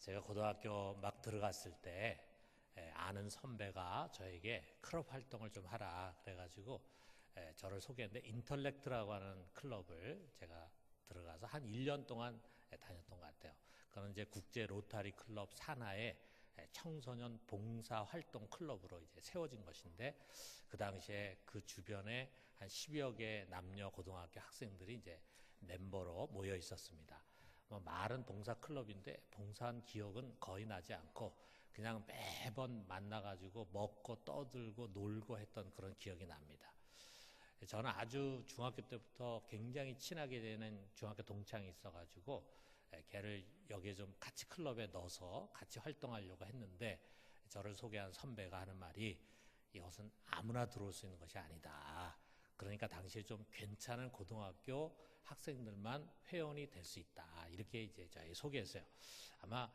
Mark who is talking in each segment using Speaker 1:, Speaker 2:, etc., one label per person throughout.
Speaker 1: 제가 고등학교 막 들어갔을 때 아는 선배가 저에게 클럽 활동을 좀 하라 그래가지고 저를 소개했는데, 인털렉트라고 하는 클럽을 제가 들어가서 한 1년 동안 다녔던 것 같아요. 그건 이제 국제 로타리 클럽 산하의 청소년 봉사 활동 클럽으로 이제 세워진 것인데, 그 당시에 그 주변에 한 10여 개 남녀 고등학교 학생들이 이제 멤버로 모여 있었습니다. 말은 봉사 클럽인데 봉사한 기억은 거의 나지 않고 그냥 매번 만나가지고 먹고 떠들고 놀고 했던 그런 기억이 납니다. 저는 아주 중학교 때부터 굉장히 친하게 되는 중학교 동창이 있어가지고 걔를 여기에 좀 같이 클럽에 넣어서 같이 활동하려고 했는데, 저를 소개한 선배가 하는 말이 이것은 아무나 들어올 수 있는 것이 아니다. 그러니까 당시에 좀 괜찮은 고등학교 학생들만 회원이 될 수 있다. 이렇게 이제 저희 소개했어요. 아마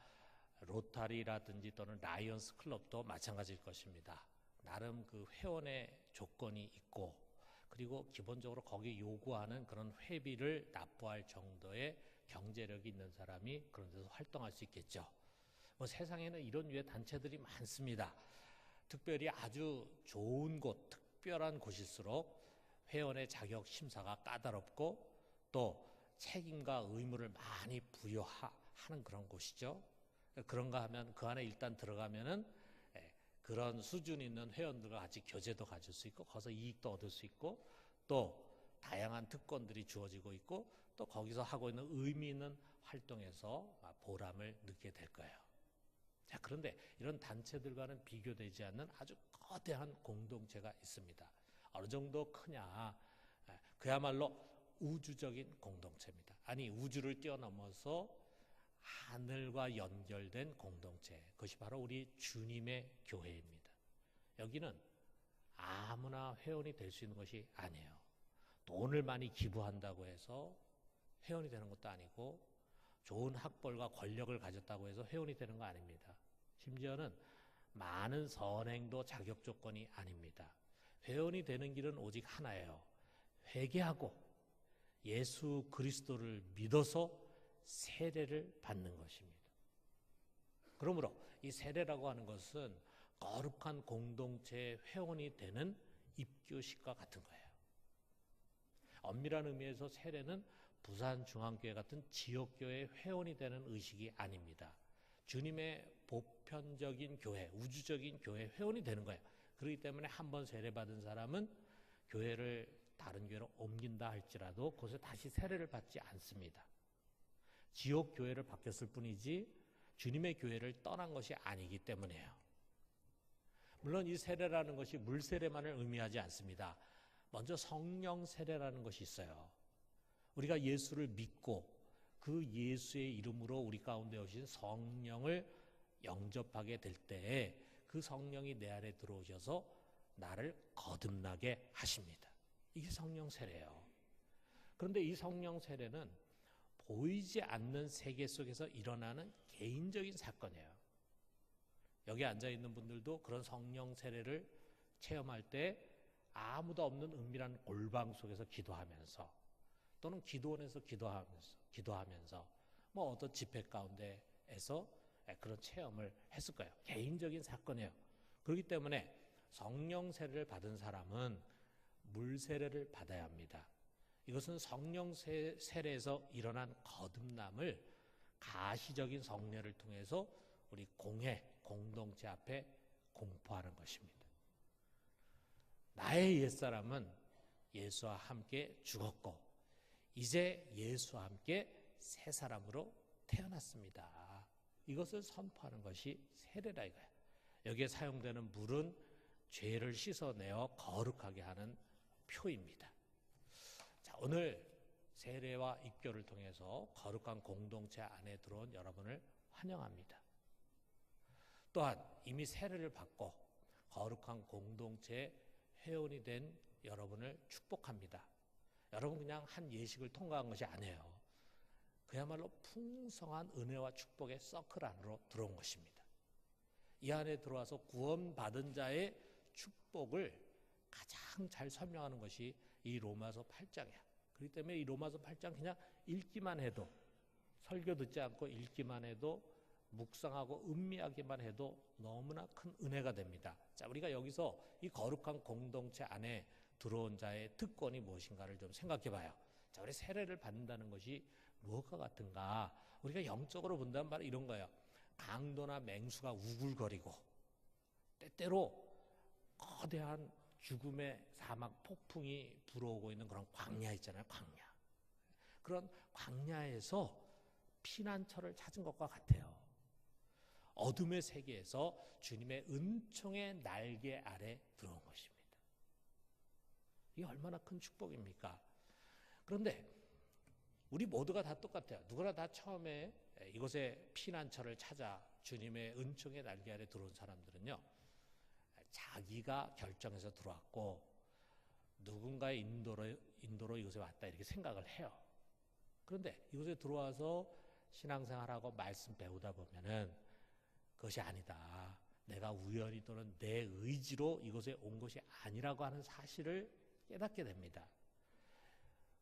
Speaker 1: 로타리라든지 또는 라이언스 클럽도 마찬가지일 것입니다. 나름 그 회원의 조건이 있고, 그리고 기본적으로 거기 요구하는 그런 회비를 납부할 정도의 경제력이 있는 사람이 그런 데서 활동할 수 있겠죠. 세상에는 이런 유의 단체들이 많습니다. 특별히 아주 좋은 곳, 특별한 곳일수록 회원의 자격 심사가 까다롭고 또 책임과 의무를 많이 부여하는 그런 곳이죠. 그런가 하면 그 안에 일단 들어가면은 그런 수준 있는 회원들과 같이 교제도 가질 수 있고, 거기서 이익도 얻을 수 있고, 또 다양한 특권들이 주어지고 있고, 또 거기서 하고 있는 의미 있는 활동에서 보람을 느끼게 될 거예요. 자, 그런데 이런 단체들과는 비교되지 않는 아주 거대한 공동체가 있습니다. 어느 정도 크냐? 그야말로 우주적인 공동체입니다. 아니, 우주를 뛰어넘어서 하늘과 연결된 공동체, 그것이 바로 우리 주님의 교회입니다. 여기는 아무나 회원이 될 수 있는 것이 아니에요. 돈을 많이 기부한다고 해서 회원이 되는 것도 아니고, 좋은 학벌과 권력을 가졌다고 해서 회원이 되는 거 아닙니다. 심지어는 많은 선행도 자격 조건이 아닙니다. 회원이 되는 길은 오직 하나예요. 회개하고 예수 그리스도를 믿어서 세례를 받는 것입니다. 그러므로 이 세례라고 하는 것은 거룩한 공동체의 회원이 되는 입교식과 같은 거예요. 엄밀한 의미에서 세례는 부산중앙교회 같은 지역교회의 회원이 되는 의식이 아닙니다. 주님의 보편적인 교회, 우주적인 교회 회원이 되는 거예요. 그렇기 때문에 한번 세례받은 사람은 교회를 다른 교회로 옮긴다 할지라도 그곳에 다시 세례를 받지 않습니다. 지역 교회를 바뀌었을 뿐이지 주님의 교회를 떠난 것이 아니기 때문이에요. 물론 이 세례라는 것이 물세례만을 의미하지 않습니다. 먼저 성령 세례라는 것이 있어요. 우리가 예수를 믿고 그 예수의 이름으로 우리 가운데 오신 성령을 영접하게 될 때에 그 성령이 내 안에 들어오셔서 나를 거듭나게 하십니다. 이게 성령 세례예요. 그런데 이 성령 세례는 보이지 않는 세계 속에서 일어나는 개인적인 사건이에요. 여기 앉아있는 분들도 그런 성령 세례를 체험할 때 아무도 없는 은밀한 골방 속에서 기도하면서, 또는 기도원에서 기도하면서 어떤 집회 가운데에서 그런 체험을 했을 거예요. 개인적인 사건이에요. 그렇기 때문에 성령 세례를 받은 사람은 물 세례를 받아야 합니다. 이것은 성령 세례에서 일어난 거듭남을 가시적인 성례를 통해서 우리 공동체 앞에 공포하는 것입니다. 나의 옛사람은 예수와 함께 죽었고 이제 예수와 함께 새 사람으로 태어났습니다. 이것을 선포하는 것이 세례라 이거예요. 여기에 사용되는 물은 죄를 씻어내어 거룩하게 하는 표입니다. 자, 오늘 세례와 입교를 통해서 거룩한 공동체 안에 들어온 여러분을 환영합니다. 또한 이미 세례를 받고 거룩한 공동체의 회원이 된 여러분을 축복합니다. 여러분 그냥 한 예식을 통과한 것이 아니에요. 그야말로 풍성한 은혜와 축복의 서클 안으로 들어온 것입니다. 이 안에 들어와서 구원받은 자의 축복을 가장 잘 설명하는 것이 이 로마서 8장이야. 그렇기 때문에 이 로마서 8장 그냥 읽기만 해도, 설교 듣지 않고 읽기만 해도 묵상하고 음미하기만 해도 너무나 큰 은혜가 됩니다. 자, 우리가 여기서 이 거룩한 공동체 안에 들어온 자의 특권이 무엇인가를 좀 생각해 봐요. 자, 우리 세례를 받는다는 것이 무엇과 같은가? 우리가 영적으로 본다면 바로 이런 거예요. 강도나 맹수가 우글거리고 때때로 거대한 죽음의 사막 폭풍이 불어오고 있는 그런 광야 있잖아요. 광야. 그런 광야에서 피난처를 찾은 것과 같아요. 어둠의 세계에서 주님의 은총의 날개 아래 들어온 것입니다. 이게 얼마나 큰 축복입니까? 그런데 우리 모두가 다 똑같아요. 누구나 다 처음에 이곳에 피난처를 찾아 주님의 은총의 날개 아래 들어온 사람들은요, 자기가 결정해서 들어왔고 누군가의 인도로 이곳에 왔다 이렇게 생각을 해요. 그런데 이곳에 들어와서 신앙생활하고 말씀 배우다 보면은 그것이 아니다. 내가 우연히 또는 내 의지로 이곳에 온 것이 아니라고 하는 사실을 깨닫게 됩니다.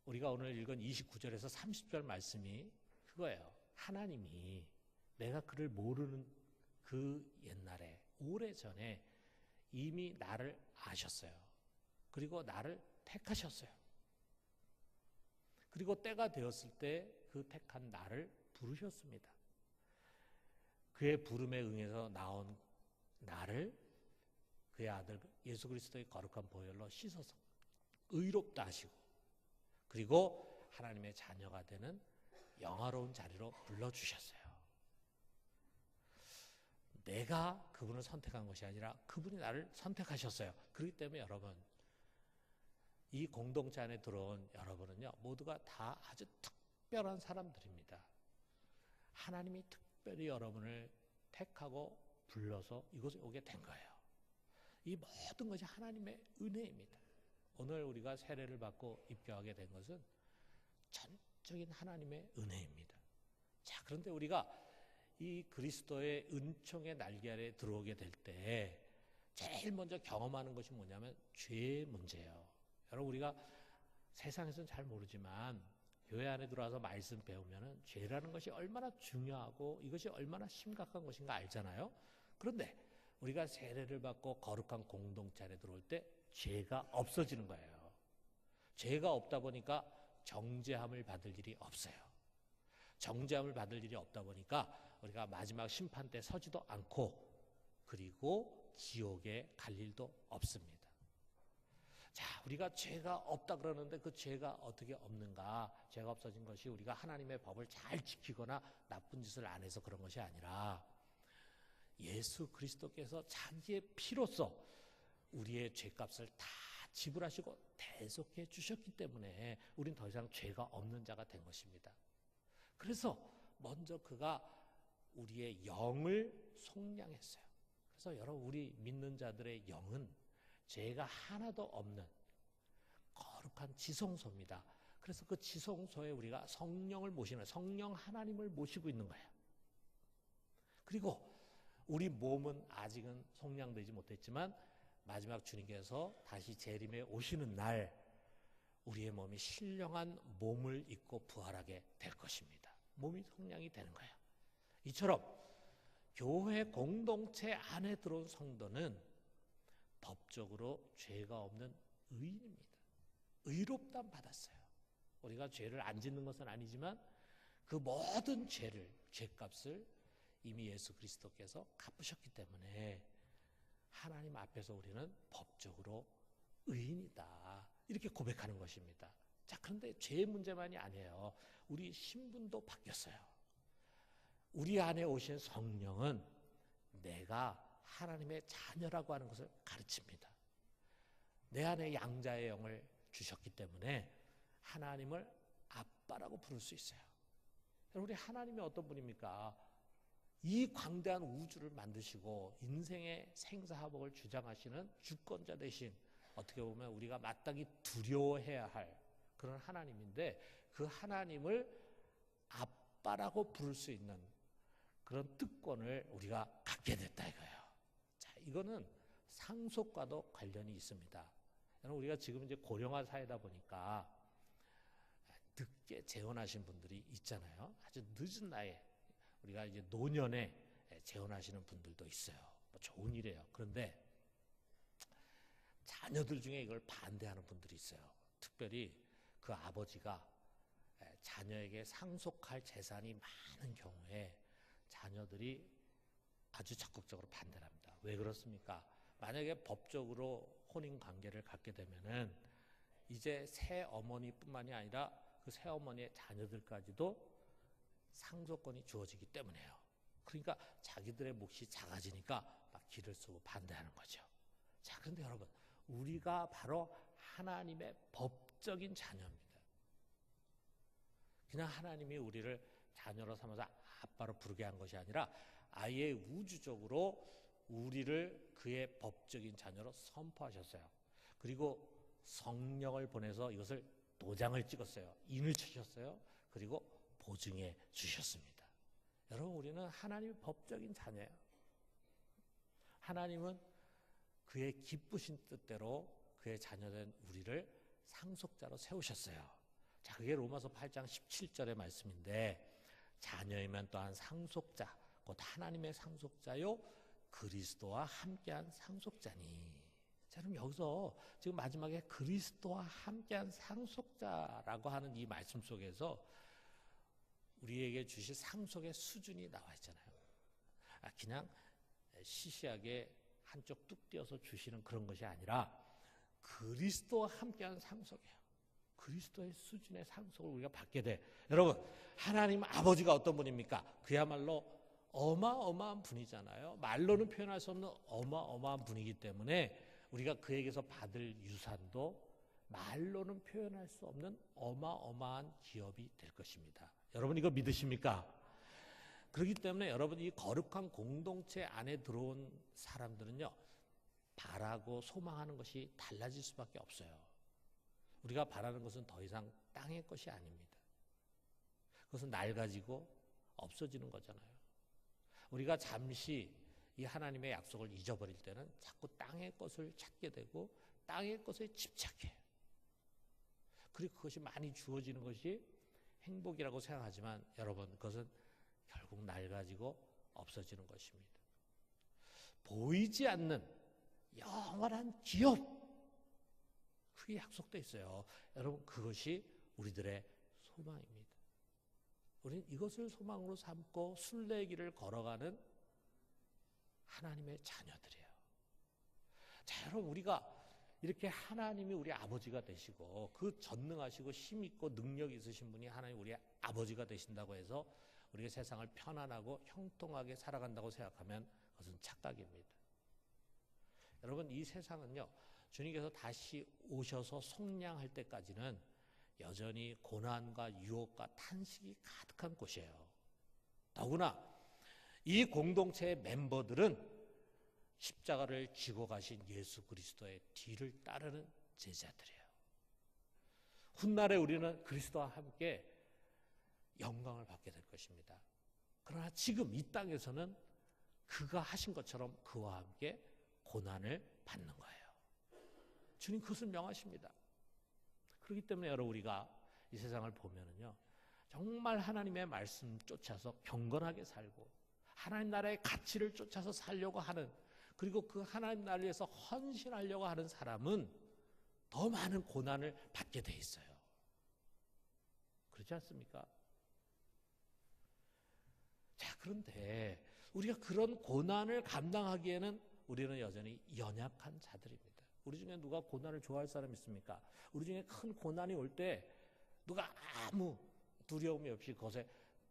Speaker 1: 우리가 오늘 읽은 29절에서 30절 말씀이 그거예요. 하나님이 내가 그를 모르는 그 옛날에 오래전에 이미 나를 아셨어요. 그리고 나를 택하셨어요. 그리고 때가 되었을 때 그 택한 나를 부르셨습니다. 그의 부름에 응해서 나온 나를 그의 아들 예수 그리스도의 거룩한 보혈로 씻어서 의롭다 하시고 그리고 하나님의 자녀가 되는 영화로운 자리로 불러주셨어요. 내가 그분을 선택한 것이 아니라 그분이 나를 선택하셨어요. 그렇기 때문에 여러분, 이 공동체 안에 들어온 여러분은요, 모두가 다 아주 특별한 사람들입니다. 하나님이 특별히 여러분을 택하고 불러서 이곳에 오게 된 거예요. 이 모든 것이 하나님의 은혜입니다. 오늘 우리가 세례를 받고 입교하게 된 것은 전적인 하나님의 은혜입니다. 자, 그런데 우리가 이 그리스도의 은총의 날개 아래 들어오게 될 때 제일 먼저 경험하는 것이 뭐냐면 죄의 문제예요. 여러분, 우리가 세상에서는 잘 모르지만 교회 안에 들어와서 말씀 배우면 죄라는 것이 얼마나 중요하고 이것이 얼마나 심각한 것인가 알잖아요. 그런데 우리가 세례를 받고 거룩한 공동체 안에 들어올 때 죄가 없어지는 거예요. 죄가 없다 보니까 정죄함을 받을 일이 없어요. 정죄함을 받을 일이 없다 보니까 우리가 마지막 심판 때 서지도 않고 그리고 지옥에 갈 일도 없습니다. 자, 우리가 죄가 없다 그러는데 그 죄가 어떻게 없는가? 죄가 없어진 것이 우리가 하나님의 법을 잘 지키거나 나쁜 짓을 안 해서 그런 것이 아니라 예수 그리스도께서 자기의 피로써 우리의 죄값을 다 지불하시고 대속해 주셨기 때문에 우린 더 이상 죄가 없는 자가 된 것입니다. 그래서 먼저 그가 우리의 영을 속량했어요. 그래서 여러분, 우리 믿는 자들의 영은 죄가 하나도 없는 거룩한 지성소입니다. 그래서 그 지성소에 우리가 성령을 모시는, 성령 하나님을 모시고 있는 거예요. 그리고 우리 몸은 아직은 속량되지 못했지만 마지막 주님께서 다시 재림에 오시는 날 우리의 몸이 신령한 몸을 입고 부활하게 될 것입니다. 몸이 성량이 되는 거예요. 이처럼 교회 공동체 안에 들어온 성도는 법적으로 죄가 없는 의인입니다. 의롭다함 받았어요. 우리가 죄를 안 짓는 것은 아니지만 그 모든 죄값을 이미 예수 그리스도께서 갚으셨기 때문에 하나님 앞에서 우리는 법적으로 의인이다. 이렇게 고백하는 것입니다. 자, 그런데 죄의 문제만이 아니에요. 우리 신분도 바뀌었어요. 우리 안에 오신 성령은 내가 하나님의 자녀라고 하는 것을 가르칩니다. 내 안에 양자의 영을 주셨기 때문에 하나님을 아빠라고 부를 수 있어요. 우리 하나님이 어떤 분입니까? 이 광대한 우주를 만드시고 인생의 생사화복을 주장하시는 주권자 대신 어떻게 보면 우리가 마땅히 두려워해야 할 그런 하나님인데 그 하나님을 아빠라고 부를 수 있는 그런 특권을 우리가 갖게 됐다 이거예요. 자, 이거는 상속과도 관련이 있습니다. 여러분, 우리가 지금 이제 고령화 사회다 보니까 늦게 재혼하신 분들이 있잖아요. 아주 늦은 나이에 우리가 이제 노년에 재혼하시는 분들도 있어요. 뭐 좋은 일이에요. 그런데 자녀들 중에 이걸 반대하는 분들이 있어요. 특별히 그 아버지가 자녀에게 상속할 재산이 많은 경우에 자녀들이 아주 적극적으로 반대를 합니다. 왜 그렇습니까? 만약에 법적으로 혼인 관계를 갖게 되면은 이제 새 어머니뿐만이 아니라 그 새 어머니의 자녀들까지도 상속권이 주어지기 때문에요. 그러니까 자기들의 몫이 작아지니까 막 기를 쓰고 반대하는 거죠. 자, 그런데 여러분, 우리가 바로 하나님의 법적인 자녀입니다. 그냥 하나님이 우리를 자녀로 삼아서 아빠로 부르게 한 것이 아니라 아예 우주적으로 우리를 그의 법적인 자녀로 선포하셨어요. 그리고 성령을 보내서 이것을 도장을 찍었어요. 인을 치셨어요. 그리고 보증해 주셨습니다. 여러분, 우리는 하나님의 법적인 자녀예요. 하나님은 그의 기쁘신 뜻대로 그의 자녀된 우리를 상속자로 세우셨어요. 자, 그게 로마서 8장 17절의 말씀인데, 자녀이면 또한 상속자, 곧 하나님의 상속자요 그리스도와 함께한 상속자니. 자, 그럼 여기서 지금 마지막에 그리스도와 함께한 상속자라고 하는 이 말씀 속에서 우리에게 주실 상속의 수준이 나와 있잖아요. 그냥 시시하게 한쪽 뚝 떼어서 주시는 그런 것이 아니라 그리스도와 함께한 상속이에요. 그리스도의 수준의 상속을 우리가 받게 돼. 여러분, 하나님 아버지가 어떤 분입니까? 그야말로 어마어마한 분이잖아요. 말로는 표현할 수 없는 어마어마한 분이기 때문에 우리가 그에게서 받을 유산도 말로는 표현할 수 없는 어마어마한 기업이 될 것입니다. 여러분, 이거 믿으십니까? 그렇기 때문에 여러분, 이 거룩한 공동체 안에 들어온 사람들은요, 바라고 소망하는 것이 달라질 수밖에 없어요. 우리가 바라는 것은 더 이상 땅의 것이 아닙니다. 그것은 낡아지고 없어지는 거잖아요. 우리가 잠시 이 하나님의 약속을 잊어버릴 때는 자꾸 땅의 것을 찾게 되고 땅의 것에 집착해요. 그리고 그것이 많이 주어지는 것이 행복이라고 생각하지만 여러분, 그것은 결국 낡아지고 없어지는 것입니다. 보이지 않는 영원한 기업, 그게 약속되어 있어요. 여러분, 그것이 우리들의 소망입니다. 우리는 이것을 소망으로 삼고 순례길을 걸어가는 하나님의 자녀들이에요. 자, 여러분, 우리가 이렇게 하나님이 우리 아버지가 되시고 그 전능하시고 힘있고 능력 있으신 분이 하나님 우리 아버지가 되신다고 해서 우리가 세상을 편안하고 형통하게 살아간다고 생각하면 그것은 착각입니다. 여러분, 이 세상은요, 주님께서 다시 오셔서 속량할 때까지는 여전히 고난과 유혹과 탄식이 가득한 곳이에요. 더구나 이 공동체의 멤버들은 십자가를 지고 가신 예수 그리스도의 뒤를 따르는 제자들이에요. 훗날에 우리는 그리스도와 함께 영광을 받게 될 것입니다. 그러나 지금 이 땅에서는 그가 하신 것처럼 그와 함께 고난을 받는 거예요. 주님 그것을 명하십니다. 그렇기 때문에 여러분, 우리가 이 세상을 보면은요, 정말 하나님의 말씀 쫓아서 경건하게 살고 하나님 나라의 가치를 쫓아서 살려고 하는, 그리고 그 하나님 나라를 위해서 헌신하려고 하는 사람은 더 많은 고난을 받게 돼 있어요. 그렇지 않습니까? 자, 그런데 우리가 그런 고난을 감당하기에는 우리는 여전히 연약한 자들입니다. 우리 중에 누가 고난을 좋아할 사람 있습니까? 우리 중에 큰 고난이 올 때 누가 아무 두려움이 없이 그것에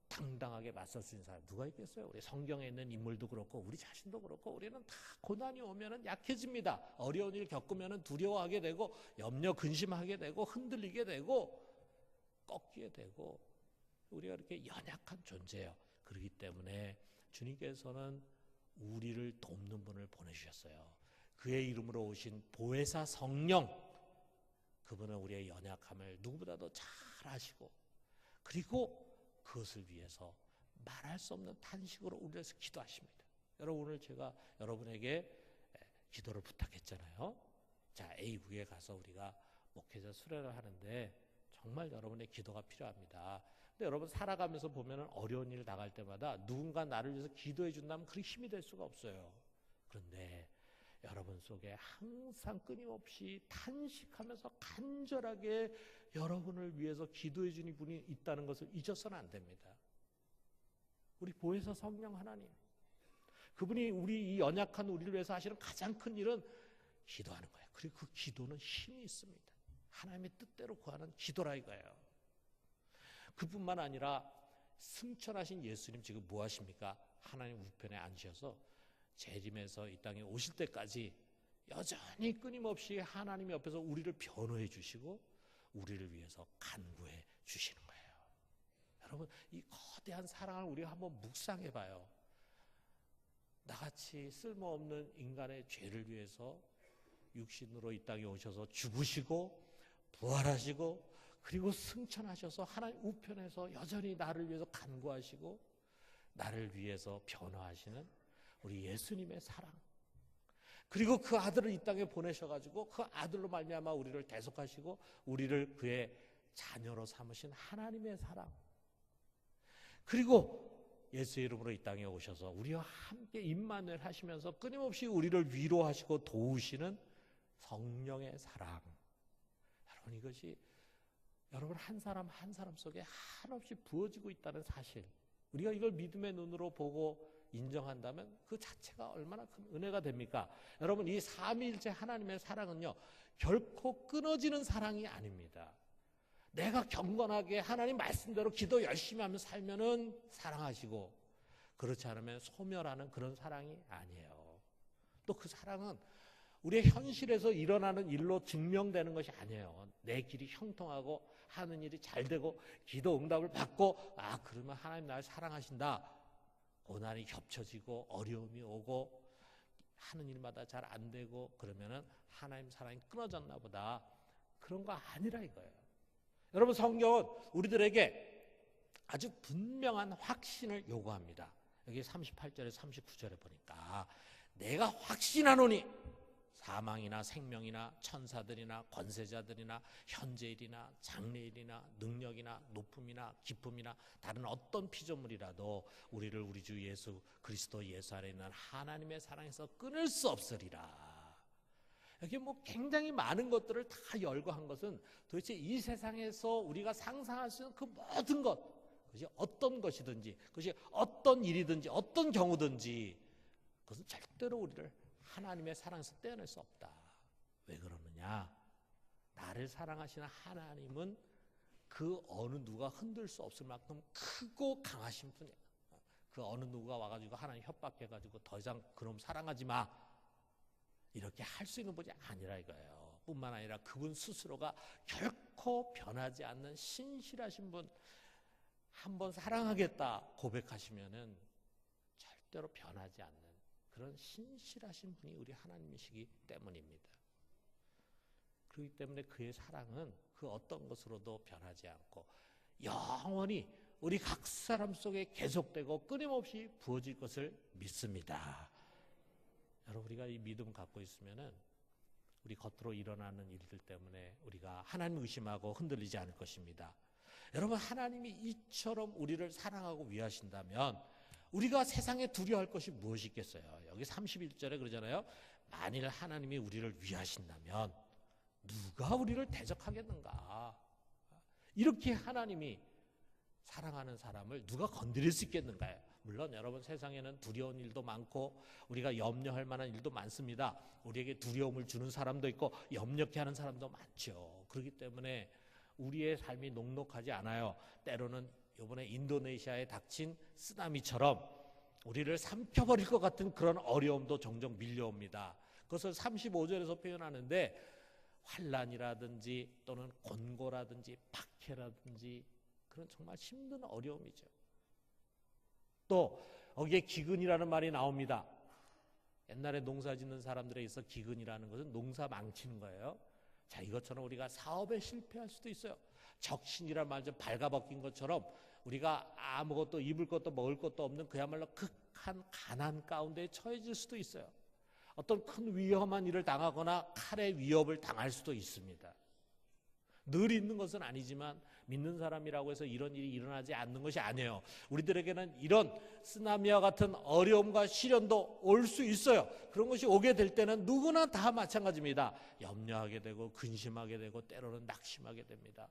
Speaker 1: 당당하게 맞설 수 있는 사람 누가 있겠어요? 우리 성경에 있는 인물도 그렇고 우리 자신도 그렇고 우리는 다 고난이 오면은 약해집니다. 어려운 일 겪으면은 두려워하게 되고 염려 근심하게 되고 흔들리게 되고 꺾이게 되고 우리가 이렇게 연약한 존재예요. 그렇기 때문에 주님께서는 우리를 돕는 분을 보내주셨어요. 그의 이름으로 오신 보혜사 성령, 그분은 우리의 연약함을 누구보다도 잘 아시고 그리고 그것을 위해서 말할 수 없는 탄식으로 우리를 위해서 기도하십니다. 여러분, 오늘 제가 여러분에게 기도를 부탁했잖아요. 자, A국에 가서 우리가 목회자 수련을 하는데 정말 여러분의 기도가 필요합니다. 근데 여러분 살아가면서 보면은 어려운 일 당할 때마다 누군가 나를 위해서 기도해 준다면 그리 힘이 될 수가 없어요. 그런데 여러분 속에 항상 끊임없이 탄식하면서 간절하게 여러분을 위해서 기도해 주는 분이 있다는 것을 잊어서는 안 됩니다. 우리 보혜사 성령 하나님, 그분이 우리 이 연약한 우리를 위해서 하시는 가장 큰 일은 기도하는 거예요. 그리고 그 기도는 힘이 있습니다. 하나님의 뜻대로 구하는 기도라 이거예요. 그뿐만 아니라 승천하신 예수님 지금 뭐 하십니까? 하나님 우편에 앉으셔서 재림에서 이 땅에 오실 때까지 여전히 끊임없이 하나님 옆에서 우리를 변호해 주시고 우리를 위해서 간구해 주시는 거예요. 여러분, 이 거대한 사랑을 우리가 한번 묵상해 봐요. 나같이 쓸모없는 인간의 죄를 위해서 육신으로 이 땅에 오셔서 죽으시고 부활하시고 그리고 승천하셔서 하나님 우편에서 여전히 나를 위해서 간구하시고 나를 위해서 변호하시는 우리 예수님의 사랑, 그리고 그 아들을 이 땅에 보내셔가지고 그 아들로 말미암아 우리를 대속하시고 우리를 그의 자녀로 삼으신 하나님의 사랑, 그리고 예수의 이름으로 이 땅에 오셔서 우리와 함께 임마누엘 하시면서 끊임없이 우리를 위로하시고 도우시는 성령의 사랑. 여러분, 이것이 여러분 한 사람 한 사람 속에 한없이 부어지고 있다는 사실, 우리가 이걸 믿음의 눈으로 보고 인정한다면 그 자체가 얼마나 큰 은혜가 됩니까? 여러분, 이 삼위일체 하나님의 사랑은요 결코 끊어지는 사랑이 아닙니다. 내가 경건하게 하나님 말씀대로 기도 열심히 하면서 살면은 사랑하시고, 그렇지 않으면 소멸하는 그런 사랑이 아니에요. 또 그 사랑은 우리의 현실에서 일어나는 일로 증명되는 것이 아니에요. 내 길이 형통하고 하는 일이 잘 되고 기도 응답을 받고 그러면 하나님 나를 사랑하신다. 고난이 겹쳐지고 어려움이 오고 하는 일마다 잘 안 되고 그러면은 하나님 사랑이 끊어졌나 보다. 그런 거 아니라 이거예요. 여러분, 성경은 우리들에게 아주 분명한 확신을 요구합니다. 여기 38절에 39절에 보니까 내가 확신하노니 사망이나 생명이나 천사들이나 권세자들이나 현재일이나 장래일이나 능력이나 높음이나 기쁨이나 다른 어떤 피조물이라도 우리를 우리 주 예수 그리스도 예수 안에 있는 하나님의 사랑에서 끊을 수 없으리라. 여기 뭐 굉장히 많은 것들을 다 열거한 것은 도대체 이 세상에서 우리가 상상할 수 있는 그 모든 것, 그것이 어떤 것이든지, 그것이 어떤 일이든지, 어떤 경우든지, 그것은 절대로 우리를 하나님의 사랑에서 떼어낼 수 없다. 왜 그러느냐? 나를 사랑하시는 하나님은 그 어느 누가 흔들 수 없을 만큼 크고 강하신 분이에요. 그 어느 누가 와가지고 하나님 협박해가지고 더 이상 그놈 사랑하지 마, 이렇게 할 수 있는 분이 아니라 이거예요. 뿐만 아니라 그분 스스로가 결코 변하지 않는 신실하신 분, 한번 사랑하겠다 고백하시면은 절대로 변하지 않는 그런 신실하신 분이 우리 하나님이시기 때문입니다. 그렇기 때문에 그의 사랑은 그 어떤 것으로도 변하지 않고 영원히 우리 각 사람 속에 계속되고 끊임없이 부어질 것을 믿습니다. 여러분, 우리가 이 믿음 갖고 있으면은 우리 겉으로 일어나는 일들 때문에 우리가 하나님 의심하고 흔들리지 않을 것입니다. 여러분, 하나님이 이처럼 우리를 사랑하고 위하신다면 우리가 세상에 두려워할 것이 무엇이 있겠어요? 여기 31절에 그러잖아요. 만일 하나님이 우리를 위하신다면 누가 우리를 대적하겠는가? 이렇게 하나님이 사랑하는 사람을 누가 건드릴 수 있겠는가요? 물론 여러분, 세상에는 두려운 일도 많고 우리가 염려할 만한 일도 많습니다. 우리에게 두려움을 주는 사람도 있고 염려케 하는 사람도 많죠. 그렇기 때문에 우리의 삶이 녹록하지 않아요. 때로는 이번에 인도네시아에 닥친 쓰나미처럼 우리를 삼켜버릴 것 같은 그런 어려움도 종종 밀려옵니다. 그것을 35절에서 표현하는데 환난이라든지 또는 곤고라든지 박해라든지 그런 정말 힘든 어려움이죠. 또 거기에 기근이라는 말이 나옵니다. 옛날에 농사 짓는 사람들에 있어 기근이라는 것은 농사 망치는 거예요. 자, 이것처럼 우리가 사업에 실패할 수도 있어요. 적신이란 말 좀 발가벗긴 것처럼 우리가 아무것도 입을 것도 먹을 것도 없는 그야말로 극한 가난 가운데 처해질 수도 있어요. 어떤 큰 위험한 일을 당하거나 칼의 위협을 당할 수도 있습니다. 늘 있는 것은 아니지만 믿는 사람이라고 해서 이런 일이 일어나지 않는 것이 아니에요. 우리들에게는 이런 쓰나미와 같은 어려움과 시련도 올 수 있어요. 그런 것이 오게 될 때는 누구나 다 마찬가지입니다. 염려하게 되고 근심하게 되고 때로는 낙심하게 됩니다.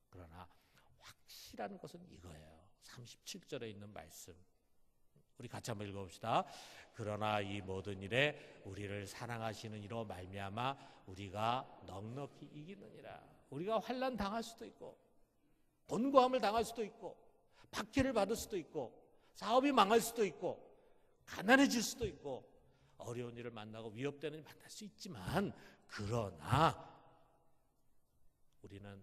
Speaker 1: 그러나 확실한 것은 이거예요. 37절에 있는 말씀. 우리 같이 한번 읽어봅시다. 그러나 이 모든 일에 우리를 사랑하시는 이로 말미암아 우리가 넉넉히 이기느니라. 우리가 환난 당할 수도 있고 곤고함을 당할 수도 있고 박해를 받을 수도 있고 사업이 망할 수도 있고 가난해질 수도 있고 어려운 일을 만나고 위협되는 일을 만날 수 있지만 그러나 우리는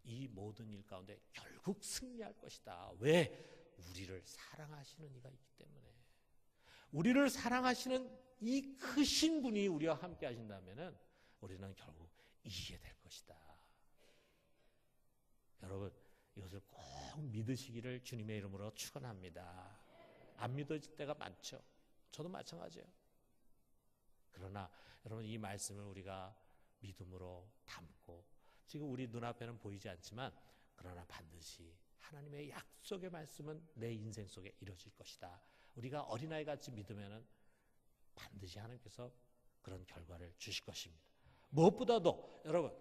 Speaker 1: 이 모든 일 가운데 결국 승리할 것이다. 왜? 우리를 사랑하시는 이가 있기 때문에. 우리를 사랑하시는 이 크신 분이 우리와 함께 하신다면 우리는 결국 이기게 될 것이다. 여러분, 이것을 꼭 믿으시기를 주님의 이름으로 축원합니다. 안 믿어질 때가 많죠. 저도 마찬가지예요. 그러나 여러분, 이 말씀을 우리가 믿음으로 담고, 지금 우리 눈앞에는 보이지 않지만 그러나 반드시 하나님의 약속의 말씀은 내 인생 속에 이루어질 것이다. 우리가 어린아이 같이 믿으면 반드시 하나님께서 그런 결과를 주실 것입니다. 무엇보다도 여러분,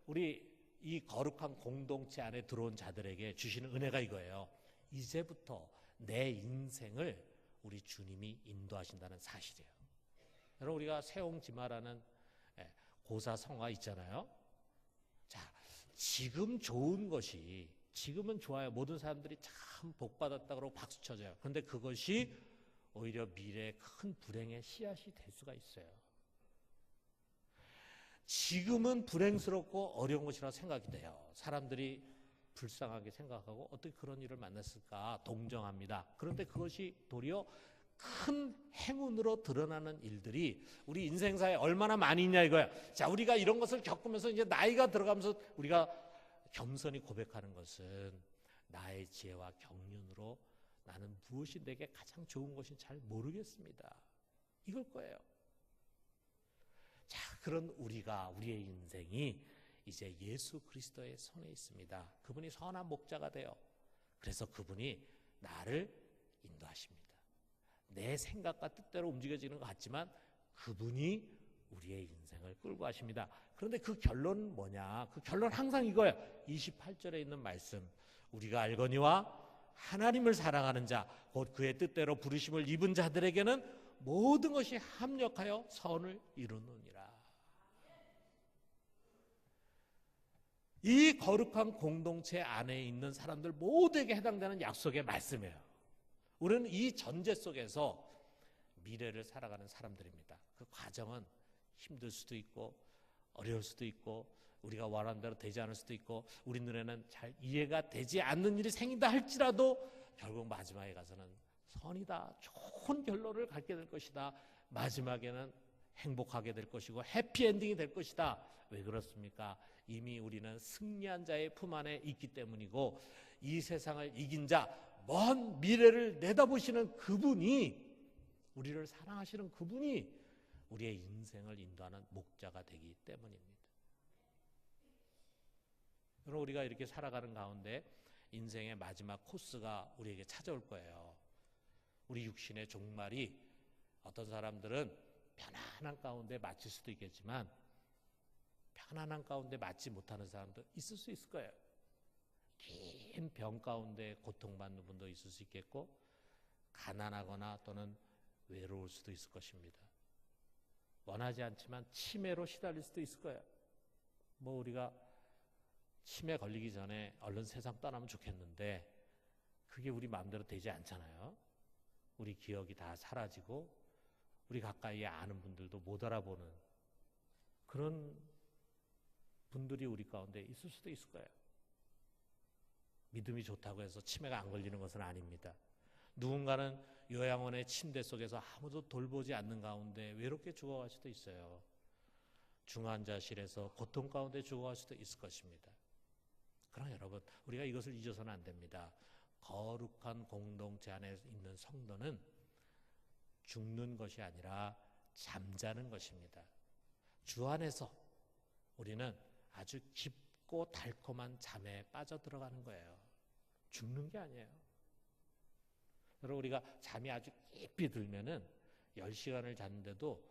Speaker 1: 우리 이 거룩한 공동체 안에 들어온 자들에게 주시는 은혜가 이거예요. 이제부터 내 인생을 우리 주님이 인도하신다는 사실이에요. 여러분, 우리가 세옹지마라는 고사 성화 있잖아요. 자, 지금 좋은 것이, 지금은 좋아요. 모든 사람들이 참 복받았다 그러고 박수 쳐줘요. 그런데 그것이 오히려 미래의 큰 불행의 씨앗이 될 수가 있어요. 지금은 불행스럽고 어려운 것이라 생각이 돼요. 사람들이 불쌍하게 생각하고 어떻게 그런 일을 만났을까 동정합니다. 그런데 그것이 도리어 큰 행운으로 드러나는 일들이 우리 인생사에 얼마나 많이 있냐 이거야. 자, 우리가 이런 것을 겪으면서 이제 나이가 들어가면서 우리가 겸손히 고백하는 것은 나의 지혜와 경륜으로 나는 무엇이 내게 가장 좋은 것인지 잘 모르겠습니다. 이걸 거예요. 자, 그런 우리의 인생이 이제 예수 그리스도의 손에 있습니다. 그분이 선한 목자가 되어 그래서 그분이 나를 인도하십니다. 내 생각과 뜻대로 움직여지는 것 같지만 그분이 우리의 인생을 끌고 가십니다. 그런데 그 결론은 뭐냐? 그 결론 항상 이거예요. 28절에 있는 말씀. 우리가 알거니와 하나님을 사랑하는 자, 곧 그의 뜻대로 부르심을 입은 자들에게는 모든 것이 합력하여 선을 이루느니라. 이 거룩한 공동체 안에 있는 사람들 모두에게 해당되는 약속의 말씀이에요. 우리는 이 전제 속에서 미래를 살아가는 사람들입니다. 그 과정은 힘들 수도 있고 어려울 수도 있고 우리가 원하는 대로 되지 않을 수도 있고 우리 눈에는 잘 이해가 되지 않는 일이 생긴다 할지라도 결국 마지막에 가서는 선이다, 좋은 결론을 갖게 될 것이다, 마지막에는 행복하게 될 것이고 해피엔딩이 될 것이다. 왜 그렇습니까? 이미 우리는 승리한 자의 품 안에 있기 때문이고 이 세상을 이긴 자, 먼 미래를 내다보시는 그분이, 우리를 사랑하시는 그분이 우리의 인생을 인도하는 목자가 되기 때문입니다. 여러분, 우리가 이렇게 살아가는 가운데 인생의 마지막 코스가 우리에게 찾아올 거예요. 우리 육신의 종말이 어떤 사람들은 편안한 가운데 마칠 수도 있겠지만 편안한 가운데 맞지 못하는 사람도 있을 수 있을 거예요. 긴 병 가운데 고통받는 분도 있을 수 있겠고 가난하거나 또는 외로울 수도 있을 것입니다. 원하지 않지만 치매로 시달릴 수도 있을 거예요. 뭐 우리가 치매 걸리기 전에 얼른 세상 떠나면 좋겠는데 그게 우리 마음대로 되지 않잖아요. 우리 기억이 다 사라지고 우리 가까이에 아는 분들도 못 알아보는 그런 분들이 우리 가운데 있을 수도 있을 거예요. 믿음이 좋다고 해서 치매가 안 걸리는 것은 아닙니다. 누군가는 요양원의 침대 속에서 아무도 돌보지 않는 가운데 외롭게 죽어갈 수도 있어요. 중환자실에서 고통 가운데 죽어갈 수도 있을 것입니다. 그러나 여러분, 우리가 이것을 잊어서는 안 됩니다. 거룩한 공동체 안에 있는 성도는 죽는 것이 아니라 잠자는 것입니다. 주 안에서 우리는 아주 깊고 깊고 달콤한 잠에 빠져들어가는 거예요. 죽는 게 아니에요. 여러분, 우리가 잠이 아주 깊이 들면은 10시간을 잤는데도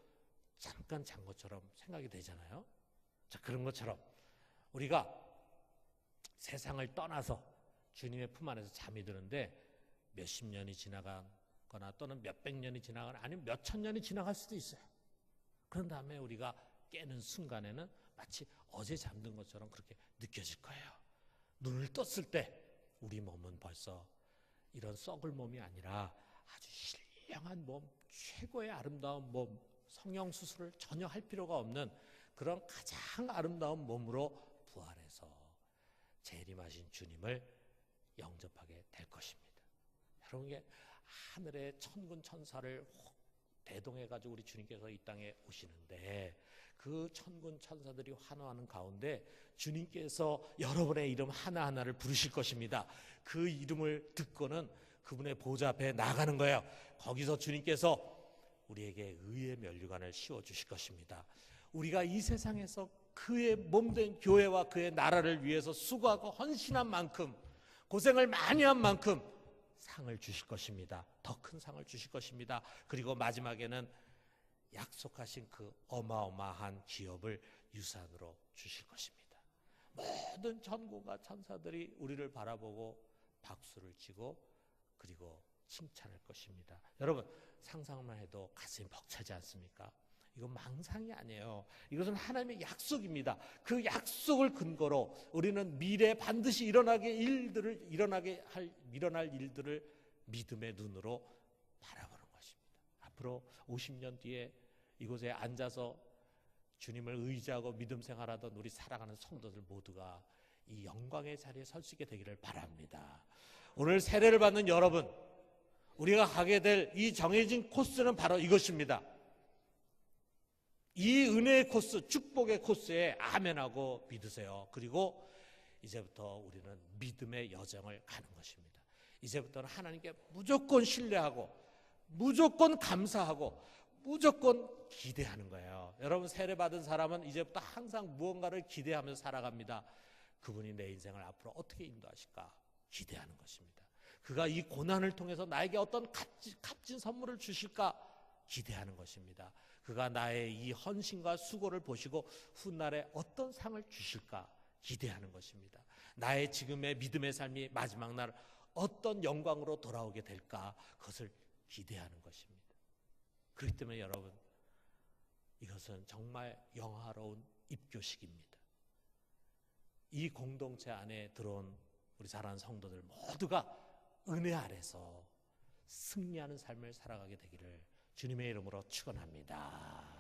Speaker 1: 잠깐 잔 것처럼 생각이 되잖아요. 자, 그런 것처럼 우리가 세상을 떠나서 주님의 품 안에서 잠이 드는데 몇십 년이 지나가거나 또는 몇백 년이 지나거나 아니면 몇천 년이 지나갈 수도 있어요. 그런 다음에 우리가 깨는 순간에는 마치 어제 잠든 것처럼 그렇게 느껴질 거예요. 눈을 떴을 때 우리 몸은 벌써 이런 썩을 몸이 아니라 아주 신령한 몸, 최고의 아름다운 몸, 성형수술을 전혀 할 필요가 없는 그런 가장 아름다운 몸으로 부활해서 재림하신 주님을 영접하게 될 것입니다. 여러분, 이게 하늘의 천군 천사를 대동해가지고 우리 주님께서 이 땅에 오시는데 그 천군 천사들이 환호하는 가운데 주님께서 여러분의 이름 하나하나를 부르실 것입니다. 그 이름을 듣고는 그분의 보좌 앞에 나가는 거예요. 거기서 주님께서 우리에게 의의 면류관을 씌워주실 것입니다. 우리가 이 세상에서 그의 몸된 교회와 그의 나라를 위해서 수고하고 헌신한 만큼, 고생을 많이 한 만큼 상을 주실 것입니다. 더 큰 상을 주실 것입니다. 그리고 마지막에는 약속하신 그 어마어마한 기업을 유산으로 주실 것입니다. 모든 천군과 천사들이 우리를 바라보고 박수를 치고 그리고 칭찬할 것입니다. 여러분, 상상만 해도 가슴이 벅차지 않습니까? 이건 망상이 아니에요. 이것은 하나님의 약속입니다. 그 약속을 근거로 우리는 미래에 반드시 일어날 일들을 믿음의 눈으로 바라보는 것입니다. 앞으로 50년 뒤에 이곳에 앉아서 주님을 의지하고 믿음 생활하던 우리 사랑하는 성도들 모두가 이 영광의 자리에 설 수 있게 되기를 바랍니다. 오늘 세례를 받는 여러분, 우리가 가게 될 이 정해진 코스는 바로 이것입니다. 이 은혜의 코스, 축복의 코스에 아멘하고 믿으세요. 그리고 이제부터 우리는 믿음의 여정을 가는 것입니다. 이제부터는 하나님께 무조건 신뢰하고 무조건 감사하고 무조건 기대하는 거예요. 여러분, 세례받은 사람은 이제부터 항상 무언가를 기대하면서 살아갑니다. 그분이 내 인생을 앞으로 어떻게 인도하실까 기대하는 것입니다. 그가 이 고난을 통해서 나에게 어떤 값진 선물을 주실까 기대하는 것입니다. 그가 나의 이 헌신과 수고를 보시고 훗날에 어떤 상을 주실까 기대하는 것입니다. 나의 지금의 믿음의 삶이 마지막 날 어떤 영광으로 돌아오게 될까 그것을 기대하는 것입니다. 그렇기 때문에 여러분, 이것은 정말 영화로운 입교식입니다. 이 공동체 안에 들어온 우리 사랑하는 성도들 모두가 은혜 아래서 승리하는 삶을 살아가게 되기를 주님의 이름으로 축원합니다.